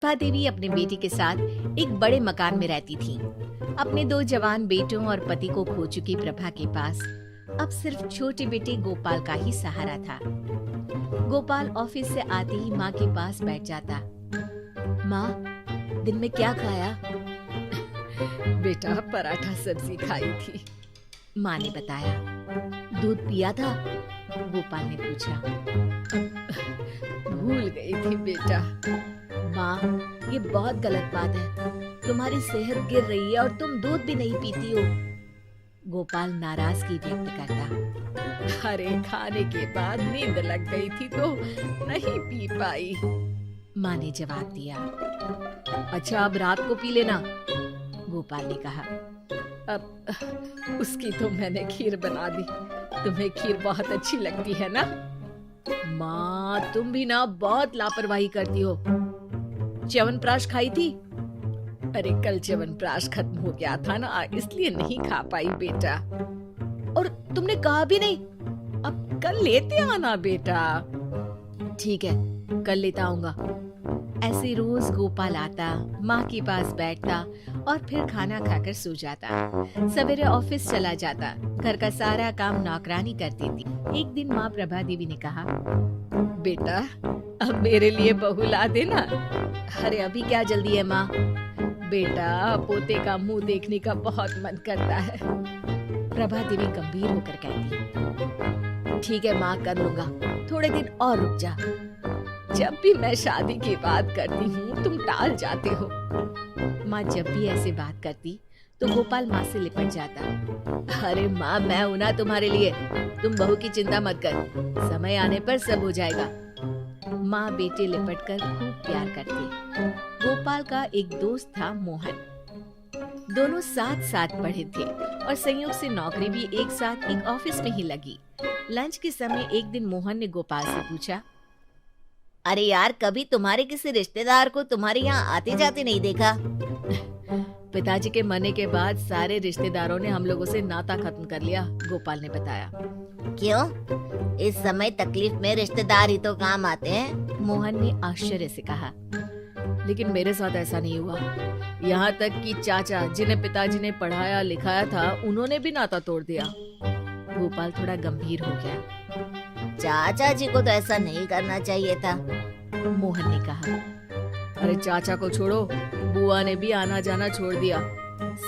प्रभा देवी अपने बेटे के साथ एक बड़े मकान में रहती थी। अपने दो जवान बेटों और पति को खो चुकी प्रभा के पास अब सिर्फ छोटे बेटे गोपाल का ही सहारा था। गोपाल ऑफिस से आते ही माँ के पास बैठ जाता। माँ, दिन में क्या खाया? बेटा पराठा सब्जी खाई थी। माँ ने बताया। दूध पिया था? गोपाल ने पूछा। भूल गई थी बेटा। माँ, ये बहुत गलत बात है। तुम्हारी सेहत गिर रही है और तुम दूध भी नहीं पीती हो। गोपाल नाराजगी व्यक्त करता। अरे खाने के बाद नींद लग गई थी तो नहीं पी पाई। माँ ने जवाब दिया। अच्छा अब रात को पी लेना, गोपाल ने कहा। अब उसकी तो मैंने खीर बना दी। तुम्हें खीर बहुत अच्छी लगती है ना? माँ, तुम भी ना बहुत लापरवाही करती हो। च्यवनप्राश खाई थी? अरे कल च्यवनप्राश खत्म हो गया था ना, इसलिए नहीं खा पाई बेटा। और तुमने कहा भी नहीं। अब कल लेते आना बेटा। ठीक है, कल लेता आऊंगा। ऐसे रोज गोपाल आता, माँ के पास बैठता और फिर खाना खाकर सो जाता। सवेरे ऑफिस चला जाता। घर का सारा काम नौकरानी करती थी। एक दिन माँ प्रभा देवी ने कहा, बेटा अब मेरे लिए बहू ला देना। अरे अभी क्या जल्दी है माँ? बेटा पोते का मुंह देखने का बहुत मन करता है। प्रभा देवी गंभीर होकर कहती। ठीक है माँ, कर लूंगा। थोड़े दिन और रुक जा। जब भी मैं शादी की बात करती हूँ तुम टाल जाते हो। माँ जब भी ऐसे बात करती तो गोपाल माँ से लिपट जाता। अरे माँ, मैं हूं ना तुम्हारे लिए। तुम बहू की चिंता मत कर, समय आने पर सब हो जाएगा। माँ बेटे लिपट कर खूब प्यार करती। गोपाल का एक दोस्त था मोहन। दोनों साथ साथ पढ़े थे और संयोग से नौकरी भी एक साथ एक ऑफिस में ही लगी। लंच के समय एक दिन मोहन ने गोपाल से पूछा, अरे यार, कभी तुम्हारे किसी रिश्तेदार को तुम्हारे यहाँ आते जाते नहीं देखा? पिताजी के मरने के बाद सारे रिश्तेदारों ने हम लोगों से नाता खत्म कर लिया, गोपाल ने बताया। क्यों? इस समय तकलीफ में रिश्तेदार ही तो काम आते हैं, मोहन ने आश्चर्य से कहा। लेकिन मेरे साथ ऐसा नहीं हुआ। यहाँ तक कि चाचा जिन्हें पिताजी ने पढ़ाया लिखाया था उन्होंने भी नाता तोड़ दिया। गोपाल थोड़ा गंभीर हो गया। चाचा जी को तो ऐसा नहीं करना चाहिए था, मोहन ने कहा। अरे चाचा को छोड़ो, बुआ ने भी आना जाना छोड़ दिया।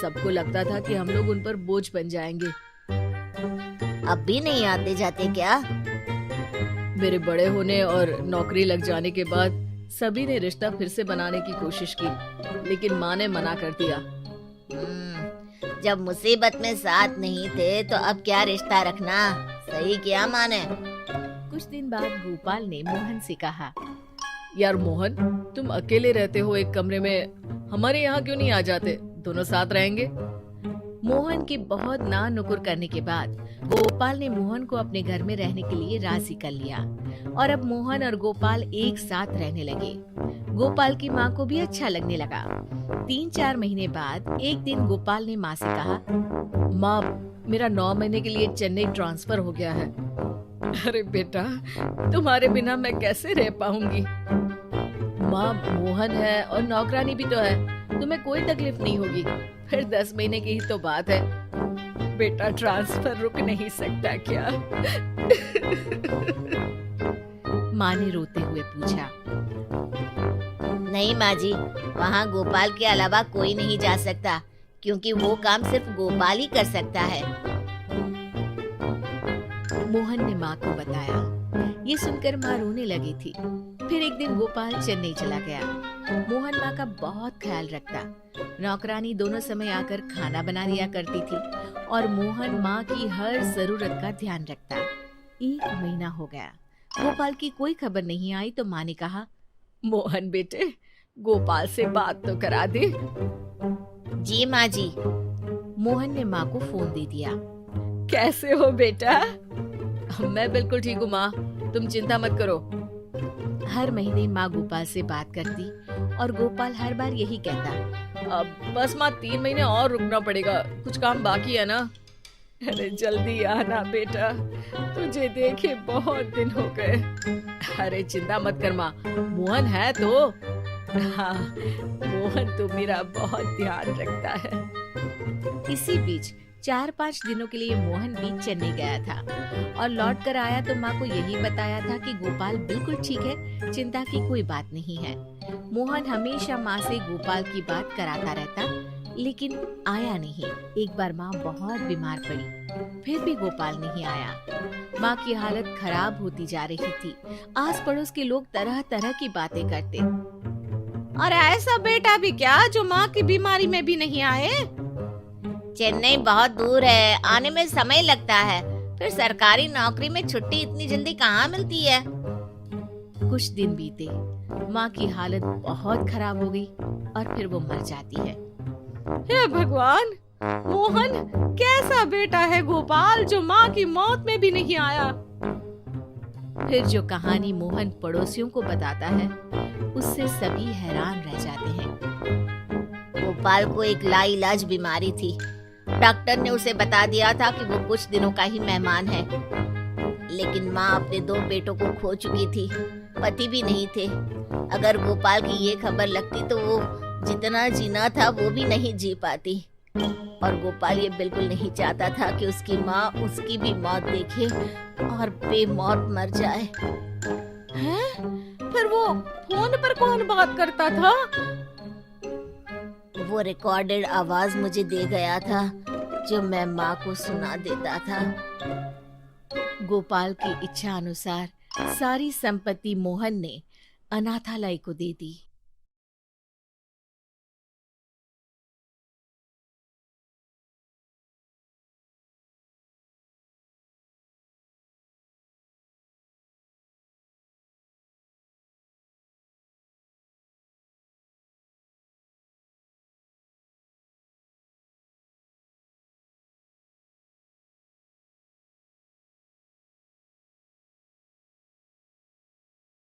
सबको लगता था कि हम लोग उन पर बोझ बन जाएंगे। अब भी नहीं आते जाते क्या? मेरे बड़े होने और नौकरी लग जाने के बाद सभी ने रिश्ता फिर से बनाने की कोशिश की, लेकिन माँ ने मना कर दिया। जब मुसीबत में साथ नहीं थे तो अब क्या रिश्ता रखना? सही किया माँ ने। कुछ दिन बाद गोपाल ने मोहन से कहा, यार मोहन, तुम अकेले रहते हो एक कमरे में, हमारे यहाँ क्यों नहीं आ जाते? दोनों साथ रहेंगे। मोहन की बहुत ना नुकुर करने के बाद गोपाल ने मोहन को अपने घर में रहने के लिए राजी कर लिया और अब मोहन और गोपाल एक साथ रहने लगे। गोपाल की माँ को भी अच्छा लगने लगा। 3-4 महीने बाद एक दिन गोपाल ने माँ से कहा, माँ, मेरा 9 महीने के लिए चेन्नई ट्रांसफर हो गया है। अरे बेटा, तुम्हारे बिना मैं कैसे रह पाऊंगी? माँ, मोहन है और नौकरानी भी तो है, तुम्हें कोई तकलीफ नहीं होगी। फिर 10 महीने की ही तो बात है। बेटा ट्रांसफर रुक नहीं सकता क्या? माँ ने रोते हुए पूछा। नहीं माँ जी, वहाँ गोपाल के अलावा कोई नहीं जा सकता, क्योंकि वो काम सिर्फ गोपाल ही कर सकता है, मोहन ने माँ को बताया। ये सुनकर माँ रोने लगी थी। फिर एक दिन गोपाल चेन्नई चला गया। मोहन माँ का बहुत ख्याल रखता। नौकरानी दोनों समय आकर खाना बना दिया करती थी और मोहन माँ की हर जरूरत का ध्यान रखता। 1 महीना हो गया, गोपाल की कोई खबर नहीं आई तो माँ ने कहा, मोहन बेटे, गोपाल से बात तो करा दे। जी माँ जी। मोहन ने माँ को फोन दे दिया। कैसे हो बेटा? मैं बिल्कुल ठीक हूँ माँ, तुम चिंता मत करो। हर महीने माँ गोपाल से बात करती और गोपाल हर बार यही कहता, अब बस माँ 3 महीने और रुकना पड़ेगा, कुछ काम बाकी है ना। अरे जल्दी आना बेटा, तुझे देखे बहुत दिन हो गए। अरे चिंता मत कर माँ, मोहन है तो। हाँ, मोहन तो मेरा बहुत ध्यान रखता है। इसी बीच 4-5 दिनों के लिए मोहन भी चेन्नई गया था और लौट कर आया तो माँ को यही बताया था कि गोपाल बिल्कुल ठीक है, चिंता की कोई बात नहीं है। मोहन हमेशा माँ से गोपाल की बात कराता रहता, लेकिन आया नहीं। एक बार माँ बहुत बीमार पड़ी, फिर भी गोपाल नहीं आया। माँ की हालत खराब होती जा रही थी। आस पड़ोस के लोग तरह तरह की बातें करते। और ऐसा बेटा भी क्या जो माँ की बीमारी में भी नहीं आए? चेन्नई बहुत दूर है, आने में समय लगता है। फिर सरकारी नौकरी में छुट्टी इतनी जल्दी कहाँ मिलती है। कुछ दिन बीते, माँ की हालत बहुत खराब हो गई और फिर वो मर जाती है। हे भगवान, मोहन कैसा बेटा है गोपाल जो माँ की मौत में भी नहीं आया। फिर जो कहानी मोहन पड़ोसियों को बताता है, उससे सभी हैरान रह जाते हैं। गोपाल को एक लाइलाज बीमारी थी। डॉक्टर ने उसे बता दिया था कि वो कुछ दिनों का ही मेहमान है, लेकिन माँ अपने 2 बेटों को खो चुकी थी, पति भी नहीं थे। अगर गोपाल की ये खबर लगती तो वो जितना जीना था वो भी नहीं जी पाती। और गोपाल ये बिल्कुल नहीं चाहता था कि उसकी माँ उसकी भी मौत देखे और बेमौत मर जाए। हैं? फिर वो फोन पर कौन बात करता था? वो रिकॉर्डेड आवाज मुझे दे गया था, जो मैं माँ को सुना देता था। गोपाल की इच्छा अनुसार सारी संपत्ति मोहन ने अनाथालय को दे दी।